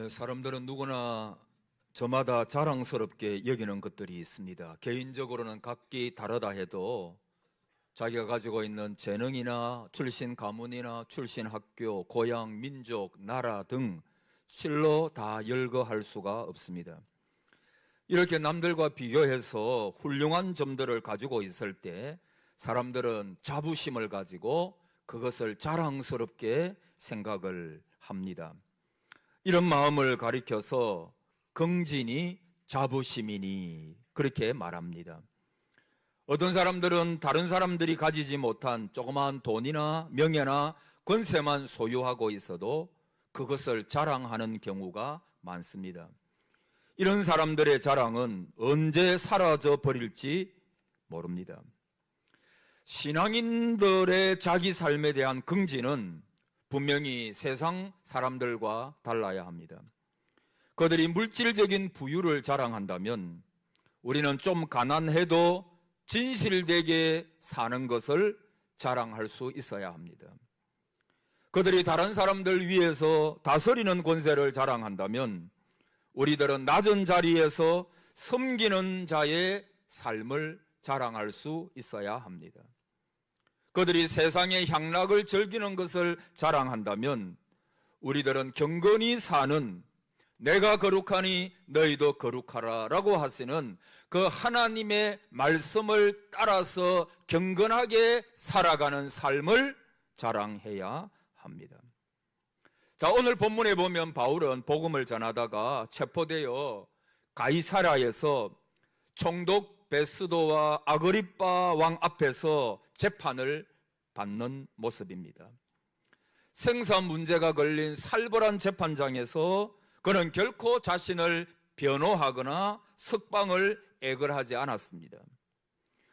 사람들은 누구나 저마다 자랑스럽게 여기는 것들이 있습니다. 개인적으로는 각기 다르다 해도 자기가 가지고 있는 재능이나 출신 가문이나 출신 학교, 고향, 민족, 나라 등 실로 다 열거할 수가 없습니다. 이렇게 남들과 비교해서 훌륭한 점들을 가지고 있을 때 사람들은 자부심을 가지고 그것을 자랑스럽게 생각을 합니다. 이런 마음을 가리켜서 긍진이 자부심이니 그렇게 말합니다. 어떤 사람들은 다른 사람들이 가지지 못한 조그마한 돈이나 명예나 권세만 소유하고 있어도 그것을 자랑하는 경우가 많습니다. 이런 사람들의 자랑은 언제 사라져 버릴지 모릅니다. 신앙인들의 자기 삶에 대한 긍지는 분명히 세상 사람들과 달라야 합니다. 그들이 물질적인 부유를 자랑한다면 우리는 좀 가난해도 진실되게 사는 것을 자랑할 수 있어야 합니다. 그들이 다른 사람들 위해서 다스리는 권세를 자랑한다면 우리들은 낮은 자리에서 섬기는 자의 삶을 자랑할 수 있어야 합니다. 그들이 세상의 향락을 즐기는 것을 자랑한다면 우리들은 경건히 사는 내가 거룩하니 너희도 거룩하라 라고 하시는 그 하나님의 말씀을 따라서 경건하게 살아가는 삶을 자랑해야 합니다. 자, 오늘 본문에 보면 바울은 복음을 전하다가 체포되어 가이사랴에서 총독 베스도와 아그리빠 왕 앞에서 재판을 받는 모습입니다. 생사 문제가 걸린 살벌한 재판장에서 그는 결코 자신을 변호하거나 석방을 애걸하지 않았습니다.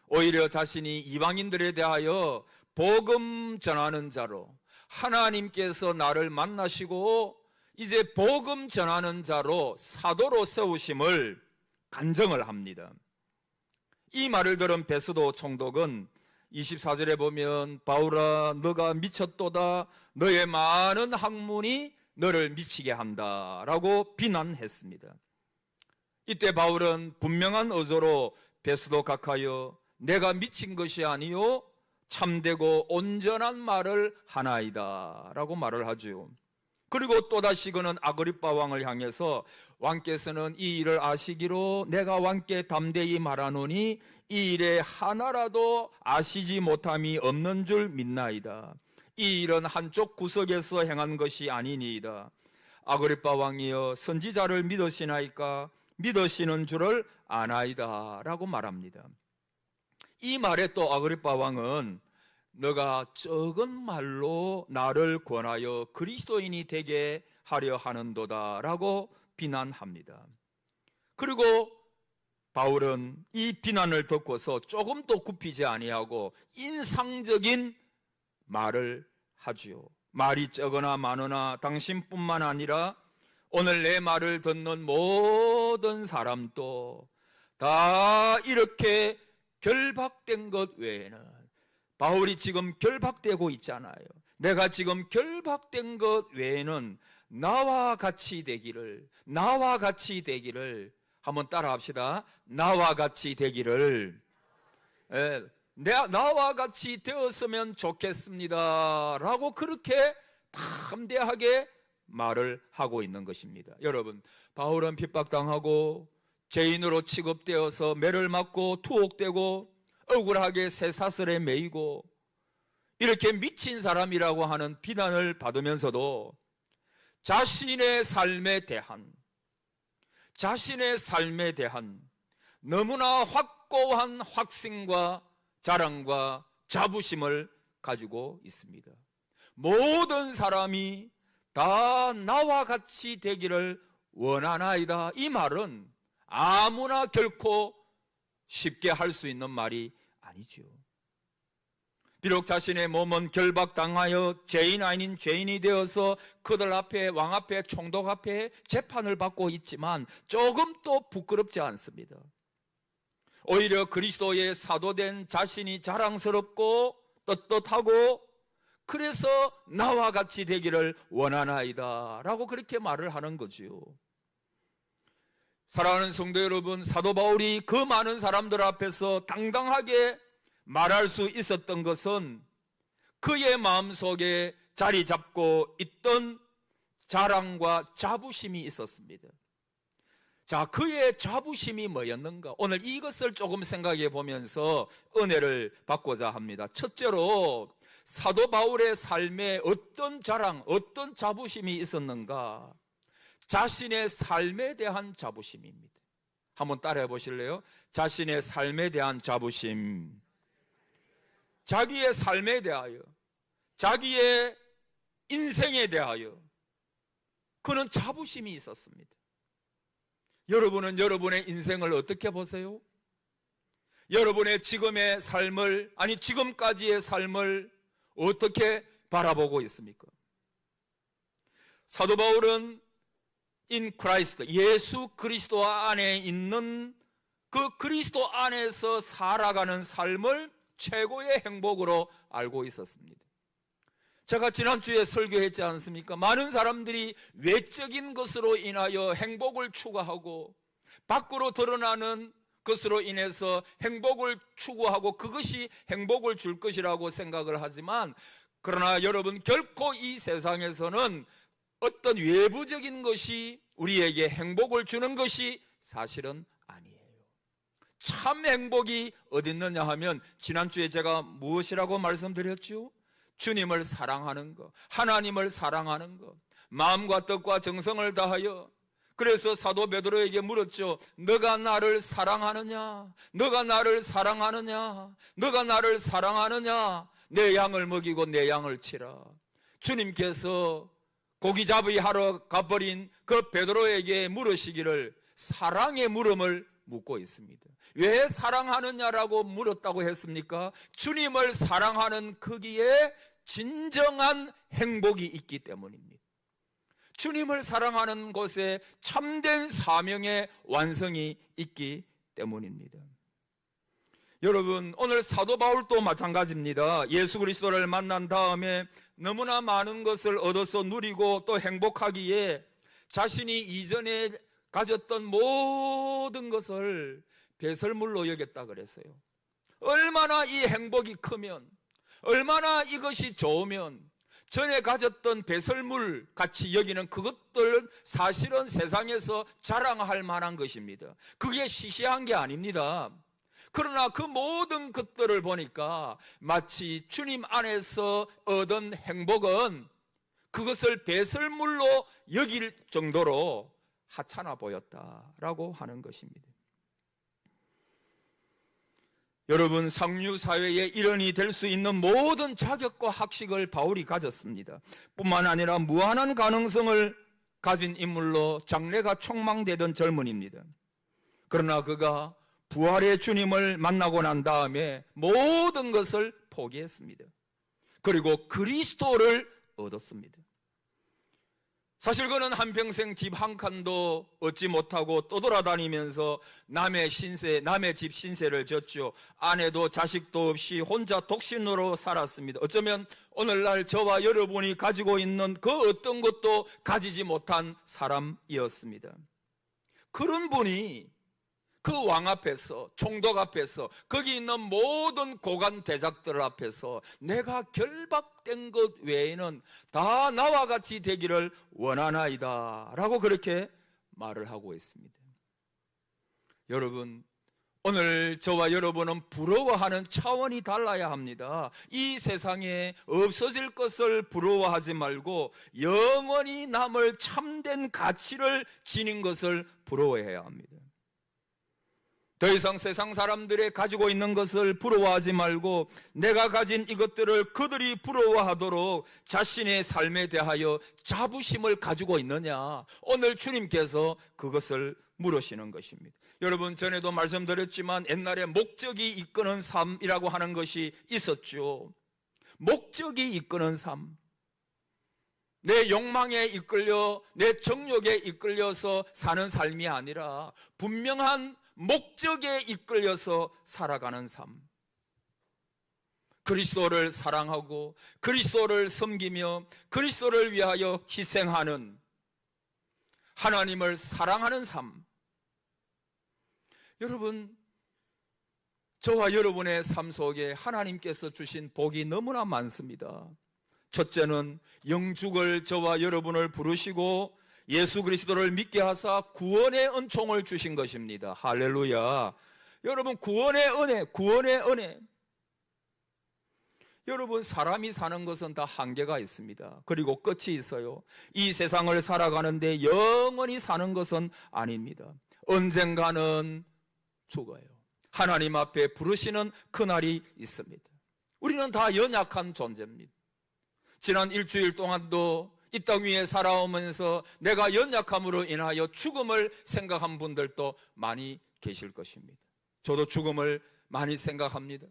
오히려 자신이 이방인들에 대하여 복음 전하는 자로 하나님께서 나를 만나시고 이제 복음 전하는 자로 사도로 세우심을 간증을 합니다. 이 말을 들은 베스도 총독은 24절에 보면 바울아 너가 미쳤도다 너의 많은 학문이 너를 미치게 한다 라고 비난했습니다. 이때 바울은 분명한 어조로 베스도 각하여 내가 미친 것이 아니요 참되고 온전한 말을 하나이다 라고 말을 하죠. 그리고 또다시 그는 아그리빠 왕을 향해서 왕께서는 이 일을 아시기로 내가 왕께 담대히 말하노니 이 일에 하나라도 아시지 못함이 없는 줄 믿나이다. 이 일은 한쪽 구석에서 행한 것이 아니니이다. 아그리빠 왕이여 선지자를 믿으시나이까 믿으시는 줄을 아나이다 라고 말합니다. 이 말에 또 아그리빠 왕은 너가 적은 말로 나를 권하여 그리스도인이 되게 하려 하는도다 라고 비난합니다. 그리고 바울은 이 비난을 듣고서 조금도 굽히지 아니하고 인상적인 말을 하지요. 말이 적으나 많으나 당신뿐만 아니라 오늘 내 말을 듣는 모든 사람도 다 이렇게 결박된 것 외에는 바울이 지금 결박되고 있잖아요. 내가 지금 결박된 것 외에는 나와 같이 되기를 한번 따라 합시다. 나와 같이 되기를 나와 같이 되었으면 좋겠습니다 라고 그렇게 담대하게 말을 하고 있는 것입니다. 여러분, 바울은 핍박당하고 죄인으로 취급되어서 매를 맞고 투옥되고 억울하게 쇠사슬에 매이고 이렇게 미친 사람이라고 하는 비난을 받으면서도 자신의 삶에 대한 너무나 확고한 확신과 자랑과 자부심을 가지고 있습니다. 모든 사람이 다 나와 같이 되기를 원하나이다. 이 말은 아무나 결코 쉽게 할 수 있는 말이 아니죠. 비록 자신의 몸은 결박당하여 죄인 아닌 죄인이 되어서 그들 앞에 왕 앞에 총독 앞에 재판을 받고 있지만 조금도 부끄럽지 않습니다. 오히려 그리스도의 사도된 자신이 자랑스럽고 떳떳하고 그래서 나와 같이 되기를 원하나이다 라고 그렇게 말을 하는 거지요. 사랑하는 성도 여러분, 사도 바울이 그 많은 사람들 앞에서 당당하게 말할 수 있었던 것은 그의 마음속에 자리 잡고 있던 자랑과 자부심이 있었습니다. 자, 그의 자부심이 뭐였는가? 오늘 이것을 조금 생각해 보면서 은혜를 받고자 합니다. 첫째로 사도 바울의 삶에 어떤 자랑, 어떤 자부심이 있었는가? 자신의 삶에 대한 자부심입니다. 한번 따라해 보실래요? 자신의 삶에 대한 자부심. 자기의 삶에 대하여, 자기의 인생에 대하여 그는 자부심이 있었습니다. 여러분은 여러분의 인생을 어떻게 보세요? 여러분의 지금의 삶을, 아니 지금까지의 삶을 어떻게 바라보고 있습니까? 사도 바울은 in Christ, 예수 그리스도 안에 있는 그 그리스도 안에서 살아가는 삶을 최고의 행복으로 알고 있었습니다. 제가 지난주에 설교했지 않습니까? 많은 사람들이 외적인 것으로 인하여 행복을 추구하고 밖으로 드러나는 것으로 인해서 행복을 추구하고 그것이 행복을 줄 것이라고 생각을 하지만, 그러나 여러분, 결코 이 세상에서는 어떤 외부적인 것이 우리에게 행복을 주는 것이 사실은 아니에요. 참 행복이 어디 있느냐 하면, 지난주에 제가 무엇이라고 말씀드렸죠? 주님을 사랑하는 것, 하나님을 사랑하는 것, 마음과 뜻과 정성을 다하여. 그래서 사도 베드로에게 물었죠. 너가 나를 사랑하느냐? 너가 나를 사랑하느냐? 너가 나를 사랑하느냐? 내 양을 먹이고 내 양을 치라. 주님께서 고기잡이 하러 가버린 그 베드로에게 물으시기를 사랑의 물음을 묻고 있습니다. 왜 사랑하느냐라고 물었다고 했습니까? 주님을 사랑하는 거기에 진정한 행복이 있기 때문입니다. 주님을 사랑하는 곳에 참된 사명의 완성이 있기 때문입니다. 여러분, 오늘 사도 바울도 마찬가지입니다. 예수 그리스도를 만난 다음에 너무나 많은 것을 얻어서 누리고 또 행복하기에 자신이 이전에 가졌던 모든 것을 배설물로 여겼다 그랬어요. 얼마나 이 행복이 크면, 얼마나 이것이 좋으면 전에 가졌던 배설물 같이 여기는 그것들은 사실은 세상에서 자랑할 만한 것입니다. 그게 시시한 게 아닙니다. 그러나 그 모든 것들을 보니까 마치 주님 안에서 얻은 행복은 그것을 배설물로 여길 정도로 하찮아 보였다라고 하는 것입니다. 여러분, 상류사회의 일원이 될 수 있는 모든 자격과 학식을 바울이 가졌습니다. 뿐만 아니라 무한한 가능성을 가진 인물로 장래가 촉망되던 젊은입니다. 그러나 그가 부활의 주님을 만나고 난 다음에 모든 것을 포기했습니다. 그리고 그리스도를 얻었습니다. 사실 그는 한평생 집 한 칸도 얻지 못하고 떠돌아다니면서 남의 집 신세를 졌죠. 아내도 자식도 없이 혼자 독신으로 살았습니다. 어쩌면 오늘날 저와 여러분이 가지고 있는 그 어떤 것도 가지지 못한 사람이었습니다. 그런 분이 그 왕 앞에서, 총독 앞에서, 거기 있는 모든 고관 대작들 앞에서 내가 결박된 것 외에는 다 나와 같이 되기를 원하나이다 라고 그렇게 말을 하고 있습니다. 여러분, 오늘 저와 여러분은 부러워하는 차원이 달라야 합니다. 이 세상에 없어질 것을 부러워하지 말고 영원히 남을 참된 가치를 지닌 것을 부러워해야 합니다. 더 이상 세상 사람들이 가지고 있는 것을 부러워하지 말고 내가 가진 이것들을 그들이 부러워하도록 자신의 삶에 대하여 자부심을 가지고 있느냐, 오늘 주님께서 그것을 물으시는 것입니다. 여러분, 전에도 말씀드렸지만 옛날에 목적이 이끄는 삶이라고 하는 것이 있었죠. 목적이 이끄는 삶, 내 욕망에 이끌려 내 정욕에 이끌려서 사는 삶이 아니라 분명한 목적에 이끌려서 살아가는 삶, 그리스도를 사랑하고 그리스도를 섬기며 그리스도를 위하여 희생하는, 하나님을 사랑하는 삶. 여러분, 저와 여러분의 삶 속에 하나님께서 주신 복이 너무나 많습니다. 첫째는 영죽을 저와 여러분을 부르시고 예수 그리스도를 믿게 하사 구원의 은총을 주신 것입니다. 할렐루야. 여러분, 구원의 은혜, 구원의 은혜. 여러분, 사람이 사는 것은 다 한계가 있습니다. 그리고 끝이 있어요. 이 세상을 살아가는데 영원히 사는 것은 아닙니다. 언젠가는 죽어요. 하나님 앞에 부르시는 그날이 있습니다. 우리는 다 연약한 존재입니다. 지난 일주일 동안도 이 땅 위에 살아오면서 내가 연약함으로 인하여 죽음을 생각한 분들도 많이 계실 것입니다. 저도 죽음을 많이 생각합니다.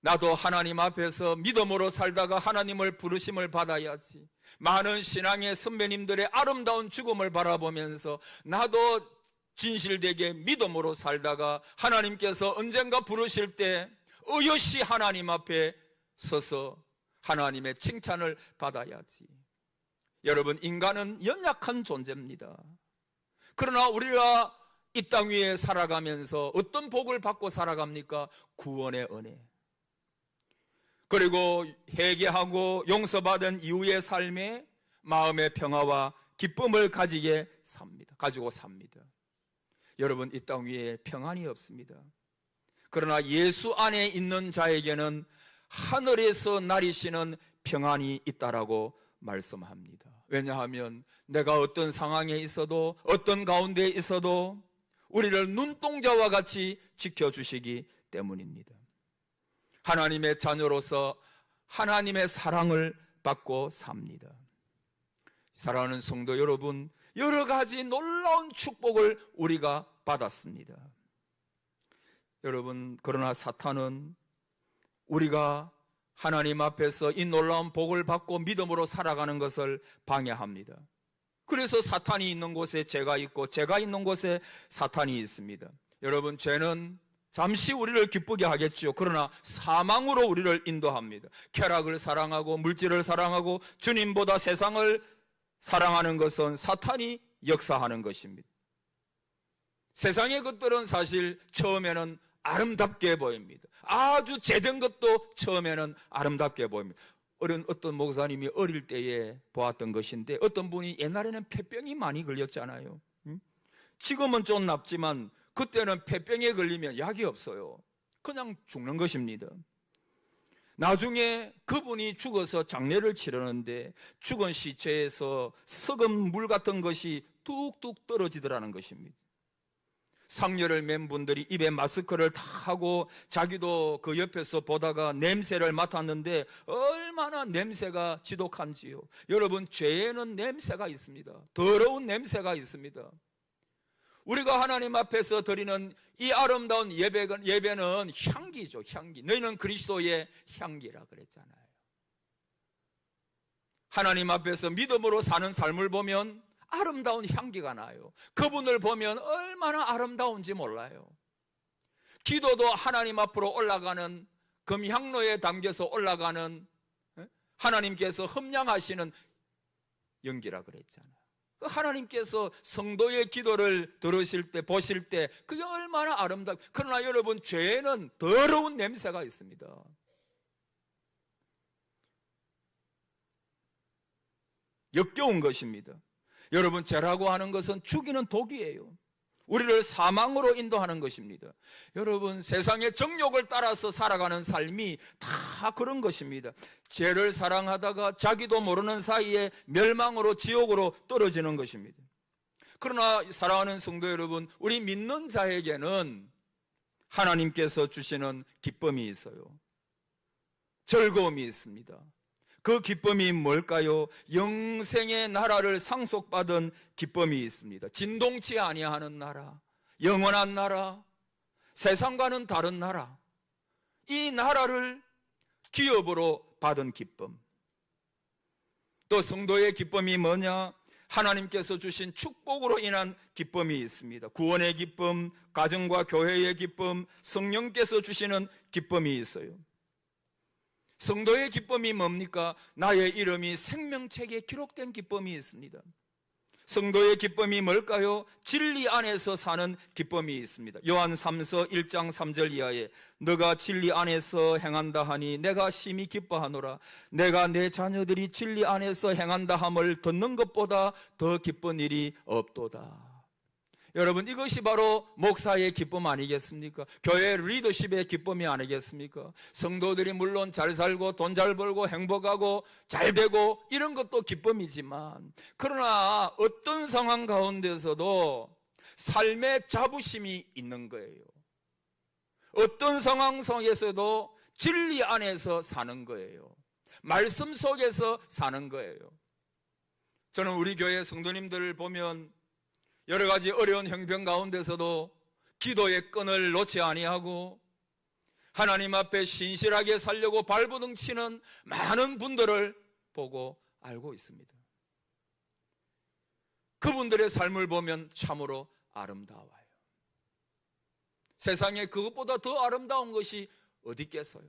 나도 하나님 앞에서 믿음으로 살다가 하나님을 부르심을 받아야지. 많은 신앙의 선배님들의 아름다운 죽음을 바라보면서 나도 진실되게 믿음으로 살다가 하나님께서 언젠가 부르실 때 의젓이 하나님 앞에 서서 하나님의 칭찬을 받아야지. 여러분, 인간은 연약한 존재입니다. 그러나 우리가 이 땅 위에 살아가면서 어떤 복을 받고 살아갑니까? 구원의 은혜. 그리고 회개하고 용서받은 이후의 삶에 마음의 평화와 기쁨을 가지고 삽니다. 여러분, 이 땅 위에 평안이 없습니다. 그러나 예수 안에 있는 자에게는 하늘에서 나리시는 평안이 있다라고 말씀합니다. 왜냐하면 내가 어떤 상황에 있어도 어떤 가운데에 있어도 우리를 눈동자와 같이 지켜주시기 때문입니다. 하나님의 자녀로서 하나님의 사랑을 받고 삽니다. 사랑하는 성도 여러분, 여러 가지 놀라운 축복을 우리가 받았습니다. 여러분, 그러나 사탄은 우리가 하나님 앞에서 이 놀라운 복을 받고 믿음으로 살아가는 것을 방해합니다. 그래서 사탄이 있는 곳에 죄가 있고 죄가 있는 곳에 사탄이 있습니다. 여러분, 죄는 잠시 우리를 기쁘게 하겠죠. 그러나 사망으로 우리를 인도합니다. 쾌락을 사랑하고 물질을 사랑하고 주님보다 세상을 사랑하는 것은 사탄이 역사하는 것입니다. 세상의 것들은 사실 처음에는 아름답게 보입니다. 아주 제된 것도 처음에는 아름답게 보입니다. 어떤 목사님이 어릴 때에 보았던 것인데, 어떤 분이 옛날에는 폐병이 많이 걸렸잖아요. 지금은 좀 낫지만 그때는 폐병에 걸리면 약이 없어요. 그냥 죽는 것입니다. 나중에 그분이 죽어서 장례를 치르는데 죽은 시체에서 썩은 물 같은 것이 뚝뚝 떨어지더라는 것입니다. 상녀를 맨 분들이 입에 마스크를 다 하고 자기도 그 옆에서 보다가 냄새를 맡았는데 얼마나 냄새가 지독한지요. 여러분, 죄에는 냄새가 있습니다. 더러운 냄새가 있습니다. 우리가 하나님 앞에서 드리는 이 아름다운 예배는 향기죠, 향기. 너희는 그리스도의 향기라 그랬잖아요. 하나님 앞에서 믿음으로 사는 삶을 보면 아름다운 향기가 나요. 그분을 보면 얼마나 아름다운지 몰라요. 기도도 하나님 앞으로 올라가는, 금향로에 담겨서 올라가는 하나님께서 흠량하시는 연기라 그랬잖아요. 하나님께서 성도의 기도를 들으실 때, 보실 때 그게 얼마나 아름답고. 그러나 여러분, 죄에는 더러운 냄새가 있습니다. 역겨운 것입니다. 여러분, 죄라고 하는 것은 죽이는 독이에요. 우리를 사망으로 인도하는 것입니다. 여러분, 세상의 정욕을 따라서 살아가는 삶이 다 그런 것입니다. 죄를 사랑하다가 자기도 모르는 사이에 멸망으로, 지옥으로 떨어지는 것입니다. 그러나 사랑하는 성도 여러분, 우리 믿는 자에게는 하나님께서 주시는 기쁨이 있어요. 즐거움이 있습니다. 그 기쁨이 뭘까요? 영생의 나라를 상속받은 기쁨이 있습니다. 진동치 아니하는 나라, 영원한 나라, 세상과는 다른 나라, 이 나라를 기업으로 받은 기쁨. 또 성도의 기쁨이 뭐냐? 하나님께서 주신 축복으로 인한 기쁨이 있습니다. 구원의 기쁨, 가정과 교회의 기쁨, 성령께서 주시는 기쁨이 있어요. 성도의 기쁨이 뭡니까? 나의 이름이 생명책에 기록된 기쁨이 있습니다. 성도의 기쁨이 뭘까요? 진리 안에서 사는 기쁨이 있습니다. 요한 3서 1장 3절 이하에 너가 진리 안에서 행한다 하니 내가 심히 기뻐하노라. 내가 내 자녀들이 진리 안에서 행한다 함을 듣는 것보다 더 기쁜 일이 없도다. 여러분, 이것이 바로 목사의 기쁨 아니겠습니까? 교회 리더십의 기쁨이 아니겠습니까? 성도들이 물론 잘 살고 돈 잘 벌고 행복하고 잘 되고 이런 것도 기쁨이지만, 그러나 어떤 상황 가운데서도 삶의 자부심이 있는 거예요. 어떤 상황 속에서도 진리 안에서 사는 거예요. 말씀 속에서 사는 거예요. 저는 우리 교회 성도님들을 보면 여러 가지 어려운 형편 가운데서도 기도의 끈을 놓지 아니하고 하나님 앞에 신실하게 살려고 발버둥 치는 많은 분들을 보고 알고 있습니다. 그분들의 삶을 보면 참으로 아름다워요. 세상에 그것보다 더 아름다운 것이 어디 있겠어요?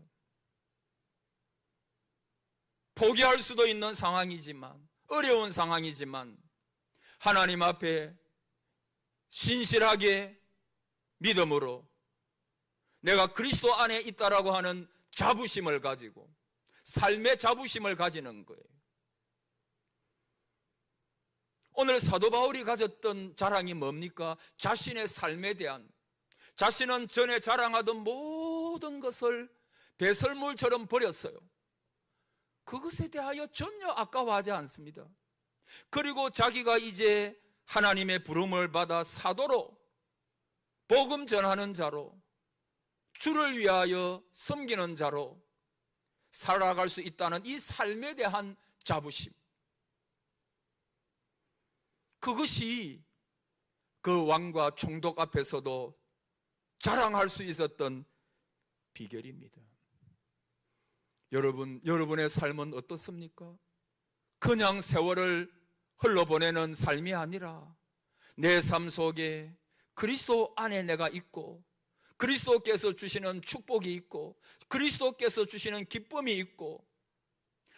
포기할 수도 있는 상황이지만, 어려운 상황이지만 하나님 앞에 신실하게 믿음으로 내가 그리스도 안에 있다라고 하는 자부심을 가지고 삶의 자부심을 가지는 거예요. 오늘 사도 바울이 가졌던 자랑이 뭡니까? 자신의 삶에 대한, 자신은 전에 자랑하던 모든 것을 배설물처럼 버렸어요. 그것에 대하여 전혀 아까워하지 않습니다. 그리고 자기가 이제 하나님의 부름을 받아 사도로, 복음 전하는 자로, 주를 위하여 섬기는 자로 살아갈 수 있다는 이 삶에 대한 자부심, 그것이 그 왕과 총독 앞에서도 자랑할 수 있었던 비결입니다. 여러분의 삶은 어떻습니까? 그냥 세월을 흘러보내는 삶이 아니라 내 삶 속에 그리스도 안에 내가 있고, 그리스도께서 주시는 축복이 있고, 그리스도께서 주시는 기쁨이 있고,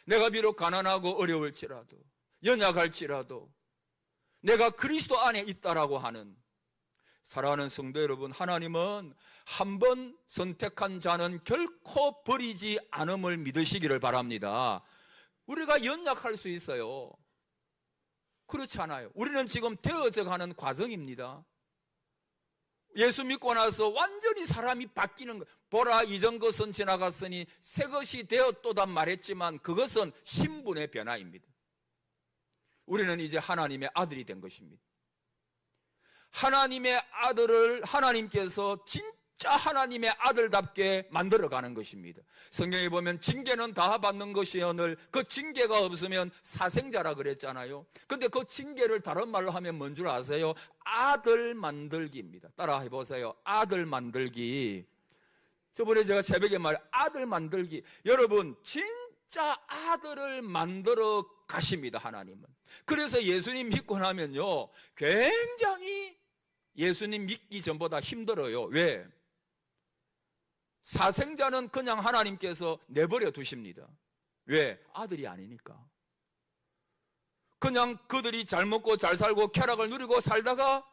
내가 비록 가난하고 어려울지라도, 연약할지라도 내가 그리스도 안에 있다라고 하는, 사랑하는 성도 여러분, 하나님은 한 번 선택한 자는 결코 버리지 않음을 믿으시기를 바랍니다. 우리가 연약할 수 있어요. 그렇지 않아요. 우리는 지금 되어져 가는 과정입니다. 예수 믿고 나서 완전히 사람이 바뀌는 거. 보라, 이전 것은 지나갔으니 새 것이 되었도다 말했지만 그것은 신분의 변화입니다. 우리는 이제 하나님의 아들이 된 것입니다. 하나님의 아들을 하나님께서 진짜 하나님의 아들답게 만들어가는 것입니다. 성경에 보면 징계는 다 받는 것이오늘 그 징계가 없으면 사생자라 그랬잖아요. 근데 그 징계를 다른 말로 하면 뭔 줄 아세요? 아들 만들기입니다. 따라 해보세요. 아들 만들기. 저번에 제가 새벽에 아들 만들기. 여러분, 진짜 아들을 만들어 가십니다, 하나님은. 그래서 예수님 믿고 나면요, 굉장히 예수님 믿기 전보다 힘들어요. 왜? 사생자는 그냥 하나님께서 내버려 두십니다. 왜? 아들이 아니니까. 그냥 그들이 잘 먹고 잘 살고 쾌락을 누리고 살다가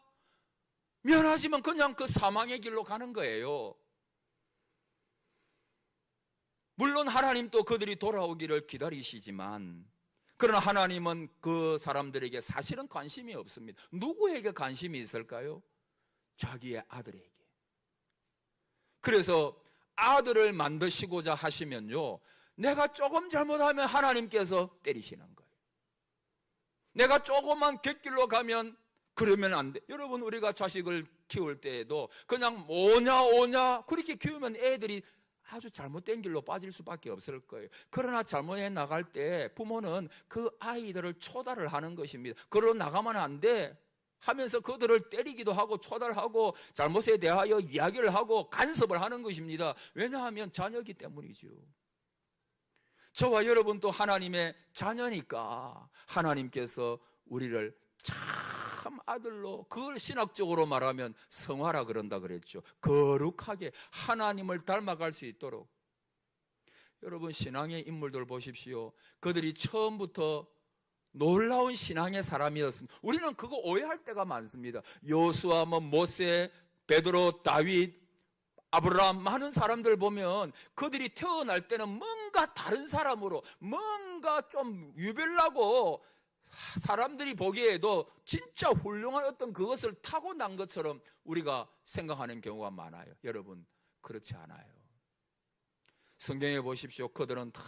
미안하지만 그냥 그 사망의 길로 가는 거예요. 물론 하나님도 그들이 돌아오기를 기다리시지만, 그러나 하나님은 그 사람들에게 사실은 관심이 없습니다. 누구에게 관심이 있을까요? 자기의 아들에게. 그래서 아들을 만드시고자 하시면요, 내가 조금 잘못하면 하나님께서 때리시는 거예요. 내가 조금만 곁길로 가면 그러면 안 돼. 여러분, 우리가 자식을 키울 때에도 그냥 오냐 그렇게 키우면 애들이 아주 잘못된 길로 빠질 수밖에 없을 거예요. 그러나 잘못해 나갈 때 부모는 그 아이들을 초달을 하는 것입니다. 그러고 나가면 안 돼 하면서 그들을 때리기도 하고 초달하고 잘못에 대하여 이야기를 하고 간섭을 하는 것입니다. 왜냐하면 자녀이기 때문이죠. 저와 여러분도 하나님의 자녀니까 하나님께서 우리를 참 아들로, 그걸 신학적으로 말하면 성화라 그런다 그랬죠. 거룩하게 하나님을 닮아갈 수 있도록. 여러분, 신앙의 인물들 보십시오. 그들이 처음부터 놀라운 신앙의 사람이었습니다. 우리는 그거 오해할 때가 많습니다. 요수아, 모세, 베드로, 다윗, 아브라함, 많은 사람들 보면 그들이 태어날 때는 뭔가 다른 사람으로, 뭔가 좀 유별나고 사람들이 보기에도 진짜 훌륭한 어떤 그것을 타고난 것처럼 우리가 생각하는 경우가 많아요. 여러분, 그렇지 않아요. 성경에 보십시오. 그들은 다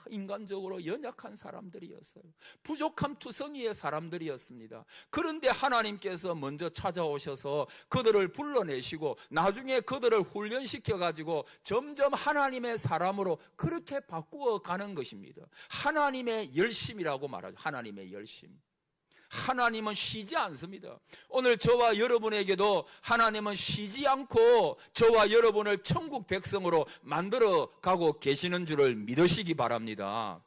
인간적으로 연약한 사람들이었어요. 부족함 투성이의 사람들이었습니다. 그런데 하나님께서 먼저 찾아오셔서 그들을 불러내시고 나중에 그들을 훈련시켜 가지고 점점 하나님의 사람으로 그렇게 바꾸어 가는 것입니다. 하나님의 열심이라고 말하죠. 하나님의 열심. 하나님은 쉬지 않습니다. 오늘 저와 여러분에게도 하나님은 쉬지 않고 저와 여러분을 천국 백성으로 만들어 가고 계시는 줄을 믿으시기 바랍니다.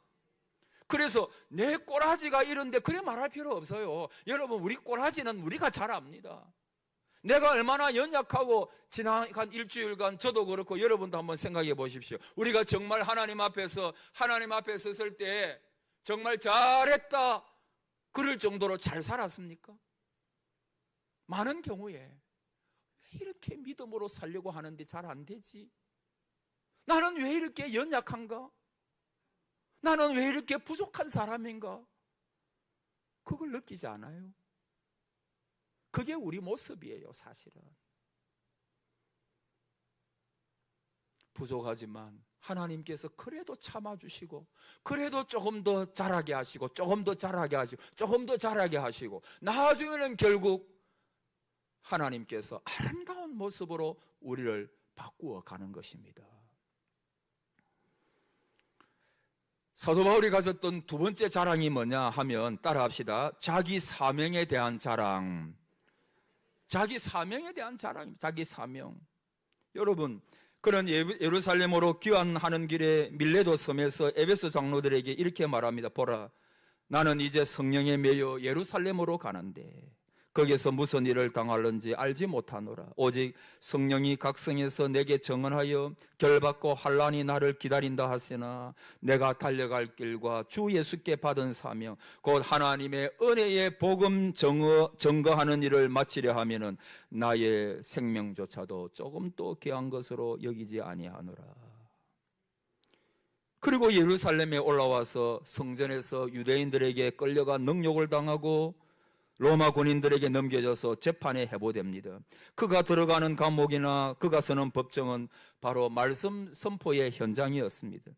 그래서 내 꼬라지가 이런데 그래 말할 필요 없어요. 여러분, 우리 꼬라지는 우리가 잘 압니다. 내가 얼마나 연약하고 지난 한 일주일간 저도 그렇고 여러분도 한번 생각해 보십시오. 우리가 정말 하나님 앞에 섰을 때 정말 잘했다 그럴 정도로 잘 살았습니까? 많은 경우에 왜 이렇게 믿음으로 살려고 하는데 잘 안 되지? 나는 왜 이렇게 연약한가? 나는 왜 이렇게 부족한 사람인가? 그걸 느끼지 않아요? 그게 우리 모습이에요, 사실은. 부족하지만 하나님께서 그래도 참아주시고, 그래도 조금 더 자라게 하시고, 조금 더 자라게 하시고, 조금 더 자라게 하시고, 나중에는 결국 하나님께서 아름다운 모습으로 우리를 바꾸어 가는 것입니다. 사도 바울이 가졌던 두 번째 자랑이 뭐냐 하면 따라합시다. 자기 사명에 대한 자랑. 자기 사명에 대한 자랑입니다. 자기 사명. 여러분, 그는 예루살렘으로 귀환하는 길에 밀레도 섬에서 에베소 장로들에게 이렇게 말합니다. 보라, 나는 이제 성령에 매여 예루살렘으로 가는데 거기서 무슨 일을 당할는지 알지 못하노라. 오직 성령이 각성에서 내게 정언하여 결받고 환난이 나를 기다린다 하시나 내가 달려갈 길과 주 예수께 받은 사명 곧 하나님의 은혜의 복음 증거하는 일을 마치려 하면은 나의 생명조차도 조금 또 귀한 것으로 여기지 아니하노라. 그리고 예루살렘에 올라와서 성전에서 유대인들에게 끌려가 능욕을 당하고 로마 군인들에게 넘겨져서 재판에 해보됩니다. 그가 들어가는 감옥이나 그가 서는 법정은 바로 말씀 선포의 현장이었습니다.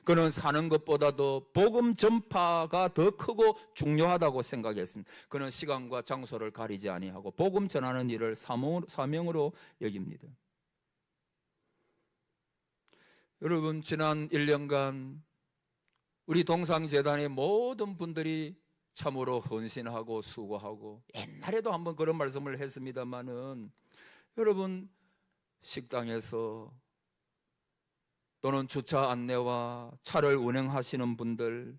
그는 사는 것보다도 복음 전파가 더 크고 중요하다고 생각했습니다. 그는 시간과 장소를 가리지 아니하고 복음 전하는 일을 사명으로 여깁니다. 여러분, 지난 1년간 우리 동상재단의 모든 분들이 참으로 헌신하고 수고하고, 옛날에도 한번 그런 말씀을 했습니다마는 여러분, 식당에서 또는 주차 안내와 차를 운행하시는 분들,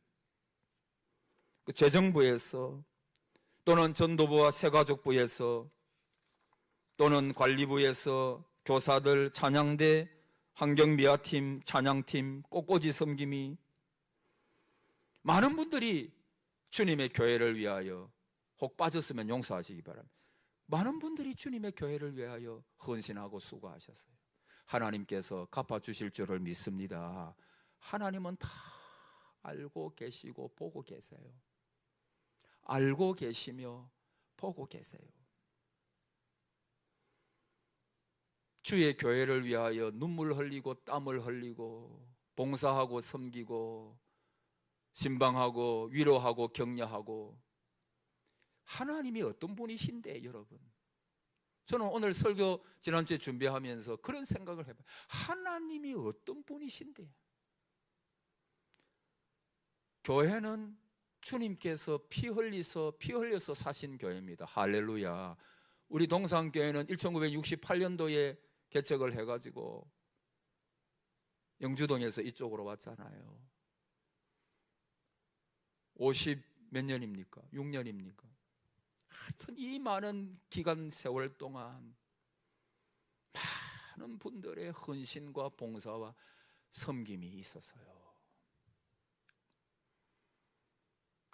재정부에서 또는 전도부와 새가족부에서 또는 관리부에서 교사들, 찬양대, 환경미화팀, 찬양팀, 꽃꽂이 섬김이, 많은 분들이 주님의 교회를 위하여, 혹 빠졌으면 용서하시기 바랍니다. 많은 분들이 주님의 교회를 위하여 헌신하고 수고하셨어요. 하나님께서 갚아주실 줄을 믿습니다. 하나님은 다 알고 계시고 보고 계세요. 알고 계시며 보고 계세요. 주의 교회를 위하여 눈물 흘리고 땀을 흘리고 봉사하고 섬기고 신방하고 위로하고 격려하고, 하나님이 어떤 분이신데 여러분, 저는 오늘 설교 지난주에 준비하면서 그런 생각을 해봐요. 하나님이 어떤 분이신데, 교회는 주님께서 피 흘려서 사신 교회입니다. 할렐루야. 우리 동산교회는 1968년도에 개척을 해가지고 영주동에서 이쪽으로 왔잖아요. 50 몇 년입니까? 6년입니까? 하여튼 이 많은 기간 세월 동안 많은 분들의 헌신과 봉사와 섬김이 있어서요.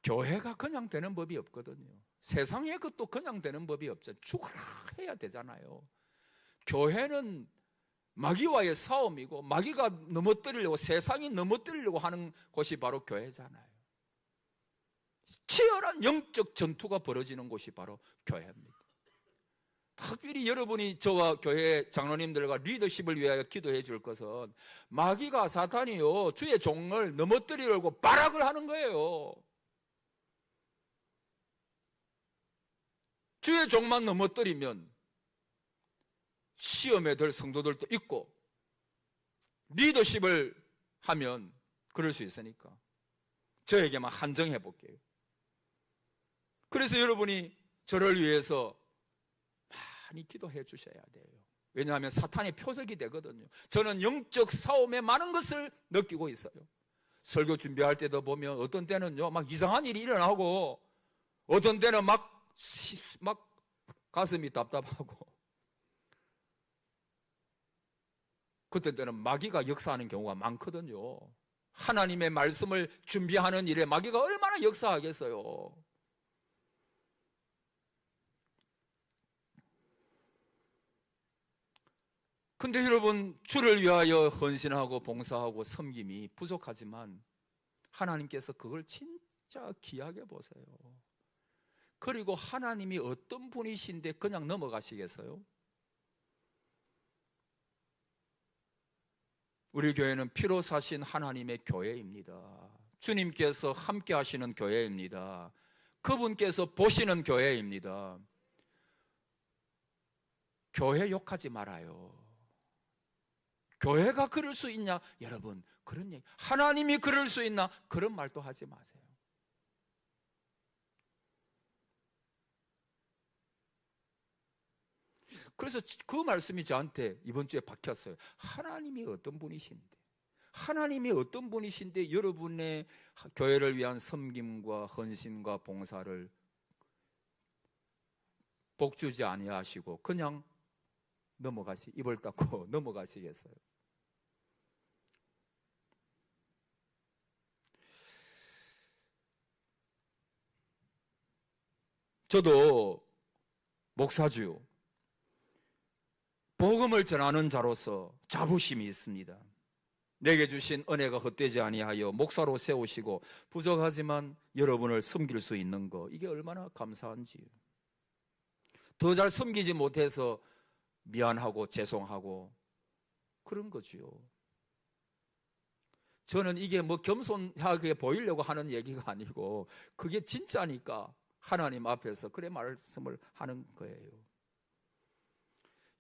교회가 그냥 되는 법이 없거든요. 세상의 것도 그냥 되는 법이 없잖아요. 죽어라 해야 되잖아요. 교회는 마귀와의 싸움이고 마귀가 넘어뜨리려고, 세상이 넘어뜨리려고 하는 곳이 바로 교회잖아요. 치열한 영적 전투가 벌어지는 곳이 바로 교회입니다. 특별히 여러분이 저와 교회 장로님들과 리더십을 위하여 기도해 줄 것은, 마귀가, 사탄이요, 주의 종을 넘어뜨리려고 발악을 하는 거예요. 주의 종만 넘어뜨리면 시험에 들 성도들도 있고, 리더십을 하면 그럴 수 있으니까 저에게만 한정해 볼게요. 그래서 여러분이 저를 위해서 많이 기도해 주셔야 돼요. 왜냐하면 사탄의 표적이 되거든요. 저는 영적 싸움에 많은 것을 느끼고 있어요. 설교 준비할 때도 보면 어떤 때는요, 막 이상한 일이 일어나고, 어떤 때는 막 가슴이 답답하고, 그때 때는 마귀가 역사하는 경우가 많거든요. 하나님의 말씀을 준비하는 일에 마귀가 얼마나 역사하겠어요. 근데 여러분, 주를 위하여 헌신하고 봉사하고 섬김이 부족하지만 하나님께서 그걸 진짜 귀하게 보세요. 그리고 하나님이 어떤 분이신데 그냥 넘어가시겠어요? 우리 교회는 피로 사신 하나님의 교회입니다. 주님께서 함께 하시는 교회입니다. 그분께서 보시는 교회입니다. 교회 욕하지 말아요. 교회가 그럴 수 있냐? 여러분, 그런 얘기, 하나님이 그럴 수 있나? 그런 말도 하지 마세요. 그래서 그 말씀이 저한테 이번 주에 박혔어요. 하나님이 어떤 분이신데 여러분의 교회를 위한 섬김과 헌신과 봉사를 복주지 아니하시고 그냥 입을 닫고 넘어가시겠어요? 저도 목사주요, 복음을 전하는 자로서 자부심이 있습니다. 내게 주신 은혜가 헛되지 아니하여 목사로 세우시고 부족하지만 여러분을 섬길 수 있는 거, 이게 얼마나 감사한지요. 더 잘 섬기지 못해서 미안하고 죄송하고 그런 거지요. 저는 이게 뭐 겸손하게 보이려고 하는 얘기가 아니고 그게 진짜니까 하나님 앞에서 그래 말씀을 하는 거예요.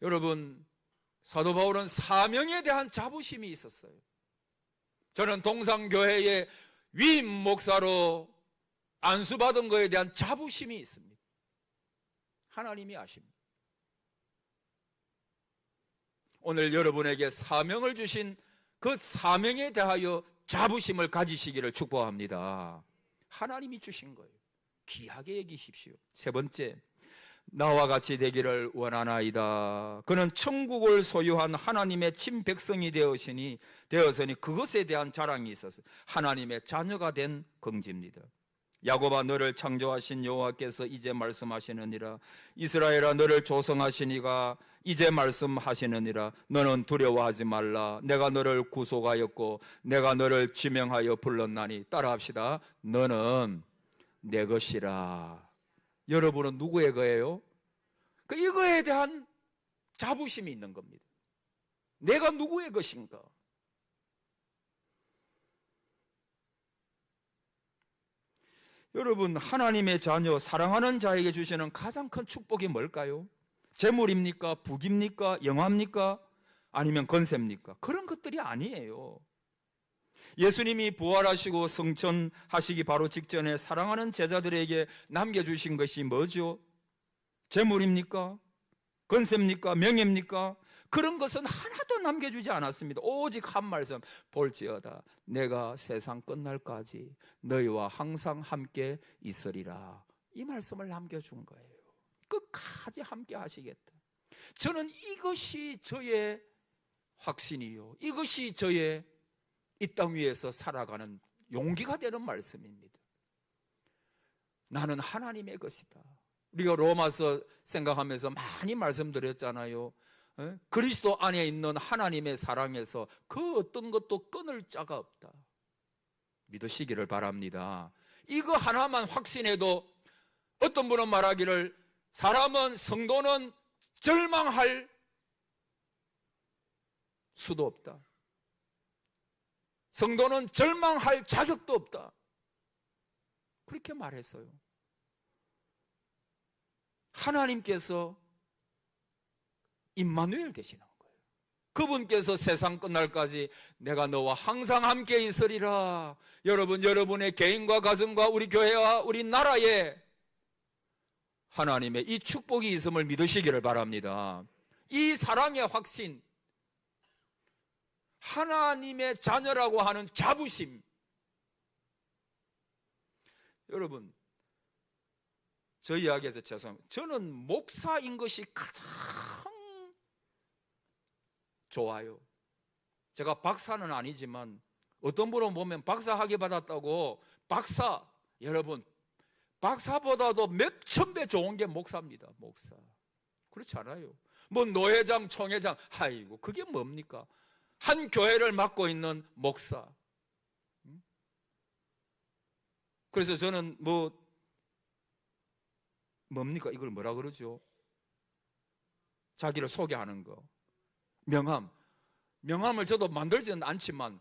여러분, 사도 바울은 사명에 대한 자부심이 있었어요. 저는 동산교회의 위임 목사로 안수받은 것에 대한 자부심이 있습니다. 하나님이 아십니다. 오늘 여러분에게 사명을 주신 그 사명에 대하여 자부심을 가지시기를 축복합니다. 하나님이 주신 거예요. 귀하게 여기십시오. 세 번째, 나와 같이 되기를 원하나이다. 그는 천국을 소유한 하나님의 친백성이 되었으니 그것에 대한 자랑이 있어서 하나님의 자녀가 된 긍지입니다. 야곱아, 너를 창조하신 여호와께서 이제 말씀하시느니라. 이스라엘아, 너를 조성하시니가 이제 말씀하시느니라. 너는 두려워하지 말라. 내가 너를 구속하였고 내가 너를 지명하여 불렀나니. 따라합시다. 너는 내 것이라. 여러분은 누구의 거예요? 이거에 대한 자부심이 있는 겁니다. 내가 누구의 것인가? 여러분, 하나님의 자녀, 사랑하는 자에게 주시는 가장 큰 축복이 뭘까요? 재물입니까? 부입니까? 영화입니까? 아니면 권세입니까? 그런 것들이 아니에요. 예수님이 부활하시고 승천하시기 바로 직전에 사랑하는 제자들에게 남겨주신 것이 뭐죠? 재물입니까? 권세입니까? 명예입니까? 그런 것은 하나도 남겨주지 않았습니다. 오직 한 말씀, 볼지어다 내가 세상 끝날까지 너희와 항상 함께 있으리라. 이 말씀을 남겨준 거예요. 끝까지 함께 하시겠다. 저는 이것이 저의 확신이요, 이것이 저의 이 땅 위에서 살아가는 용기가 되는 말씀입니다. 나는 하나님의 것이다. 우리가 로마서 생각하면서 많이 말씀드렸잖아요. 그리스도 안에 있는 하나님의 사랑에서 그 어떤 것도 끊을 자가 없다. 믿으시기를 바랍니다. 이거 하나만 확신해도 어떤 분은 말하기를 사람은, 성도는 절망할 수도 없다. 성도는 절망할 자격도 없다. 그렇게 말했어요. 하나님께서 임마누엘 되시는 거예요. 그분께서 세상 끝날까지 내가 너와 항상 함께 있으리라. 여러분, 여러분의 개인과 가정과 우리 교회와 우리 나라에 하나님의 이 축복이 있음을 믿으시기를 바랍니다. 이 사랑의 확신, 하나님의 자녀라고 하는 자부심. 여러분, 저 이야기에서 죄송합니다. 저는 목사인 것이 가장 좋아요. 제가 박사는 아니지만 어떤 분은 보면 박사 학위 받았다고 박사, 여러분, 박사보다도 몇천 배 좋은 게 목사입니다. 목사. 그렇지 않아요? 뭐 노회장, 총회장, 아이고 그게 뭡니까? 한 교회를 맡고 있는 목사. 그래서 저는 뭡니까? 이걸 뭐라 그러죠? 자기를 소개하는 거. 명함을 저도 만들지는 않지만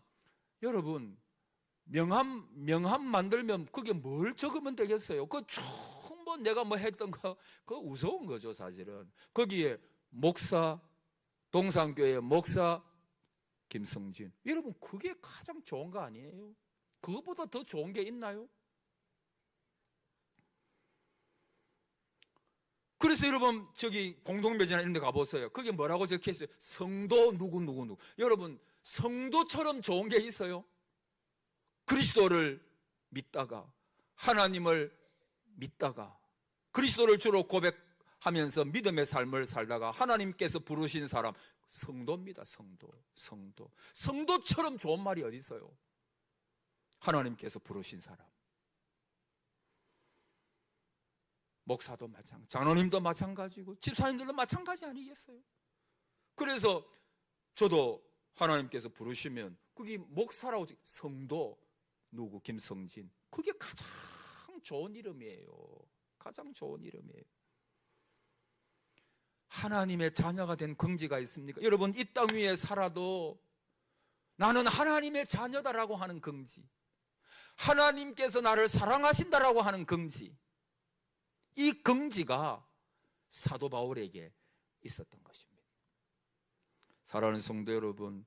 여러분, 명함 만들면 그게 뭘 적으면 되겠어요? 내가 했던 거 그거 우스운 거죠, 사실은. 거기에 목사, 동산교회 목사 김성진. 여러분, 그게 가장 좋은 거 아니에요? 그것보다 더 좋은 게 있나요? 그래서 여러분, 저기 공동묘지나 이런 데 가보세요. 그게 뭐라고 적혀 있어요? 성도 누구. 여러분, 성도처럼 좋은 게 있어요? 그리스도를 믿다가, 하나님을 믿다가, 그리스도를 주로 고백하면서 믿음의 삶을 살다가 하나님께서 부르신 사람, 성도입니다. 성도. 성도처럼 좋은 말이 어디 있어요? 하나님께서 부르신 사람. 목사도 마찬가지, 장로님도 마찬가지고 집사님들도 마찬가지 아니겠어요? 그래서 저도 하나님께서 부르시면 그게 목사라고, 성도 누구 김성진, 그게 가장 좋은 이름이에요. 가장 좋은 이름이에요. 하나님의 자녀가 된 긍지가 있습니까? 여러분, 이 땅 위에 살아도 나는 하나님의 자녀다라고 하는 긍지, 하나님께서 나를 사랑하신다라고 하는 긍지, 이 긍지가 사도 바울에게 있었던 것입니다. 사랑하는 성도 여러분,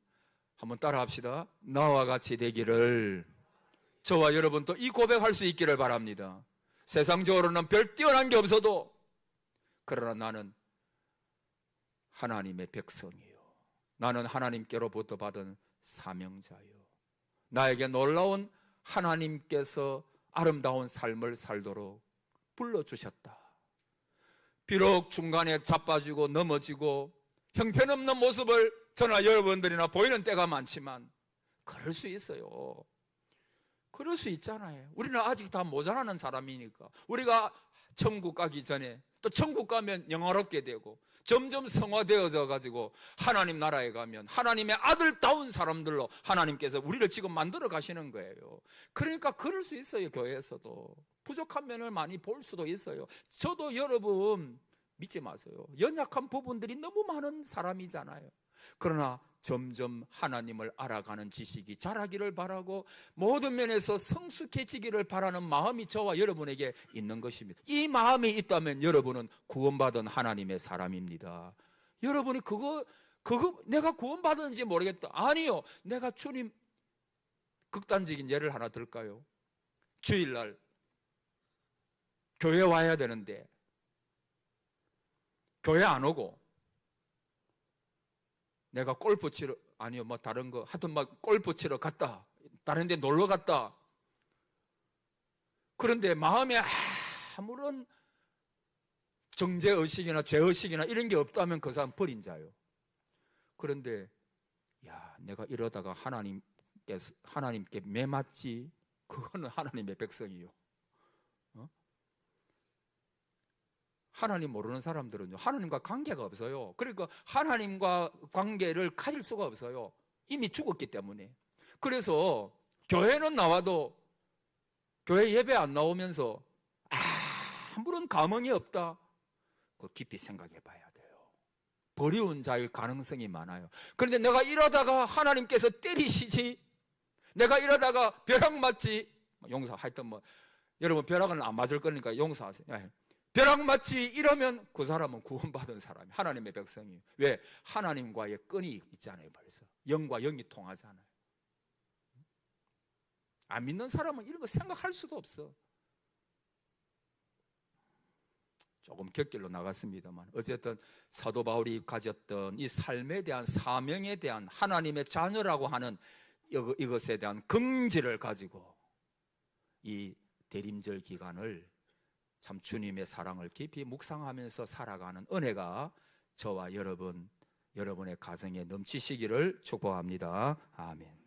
한번 따라합시다. 나와 같이 되기를, 저와 여러분도 이 고백할 수 있기를 바랍니다. 세상적으로는 별 뛰어난 게 없어도, 그러나 나는 하나님의 백성이요, 나는 하나님께로부터 받은 사명자요, 나에게 놀라운 하나님께서 아름다운 삶을 살도록 불러주셨다. 비록 중간에 자빠지고 넘어지고 형편없는 모습을 저나 여러분들이나 보이는 때가 많지만 그럴 수 있어요. 그럴 수 있잖아요. 우리는 아직 다 모자라는 사람이니까. 우리가 천국 가기 전에, 또 천국 가면 영화롭게 되고 점점 성화되어져 가지고 하나님 나라에 가면 하나님의 아들다운 사람들로 하나님께서 우리를 지금 만들어 가시는 거예요. 그러니까 그럴 수 있어요. 교회에서도 부족한 면을 많이 볼 수도 있어요. 저도 여러분 믿지 마세요. 연약한 부분들이 너무 많은 사람이잖아요. 그러나 점점 하나님을 알아가는 지식이 자라기를 바라고 모든 면에서 성숙해지기를 바라는 마음이 저와 여러분에게 있는 것입니다. 이 마음이 있다면 여러분은 구원받은 하나님의 사람입니다. 여러분이 그거 내가 구원받았는지 모르겠다. 아니요. 내가 주님, 극단적인 예를 하나 들까요? 주일날 교회 와야 되는데 교회 안 오고 내가 골프 치러, 아니요, 다른 거, 하여튼 골프 치러 갔다. 다른 데 놀러 갔다. 그런데 마음에 아무런 정죄의식이나 죄의식이나 이런 게 없다면 그 사람 버린 자요. 그런데, 내가 이러다가 하나님 하나님께 매맞지? 그거는 하나님의 백성이요. 하나님 모르는 사람들은요, 하나님과 관계가 없어요. 그러니까 하나님과 관계를 가질 수가 없어요. 이미 죽었기 때문에. 그래서 교회는 나와도 교회 예배 안 나오면서 아무런 감흥이 없다. 그거 깊이 생각해 봐야 돼요. 버리운 자일 가능성이 많아요. 그런데 내가 이러다가 하나님께서 때리시지, 내가 이러다가 벼락 맞지, 하여튼 여러분 벼락은 안 맞을 거니까 용서하세요. 벼락 맞지 이러면 그 사람은 구원받은 사람이, 하나님의 백성이에요. 왜? 하나님과의 끈이 있잖아요. 벌써 영과 영이 통하잖아요. 안 믿는 사람은 이런 거 생각할 수도 없어. 조금 곁길로 나갔습니다만 어쨌든 사도 바울이 가졌던 이 삶에 대한, 사명에 대한, 하나님의 자녀라고 하는 이것에 대한 긍지를 가지고 이 대림절 기간을 참 주님의 사랑을 깊이 묵상하면서 살아가는 은혜가 저와 여러분의 가정에 넘치시기를 축복합니다. 아멘.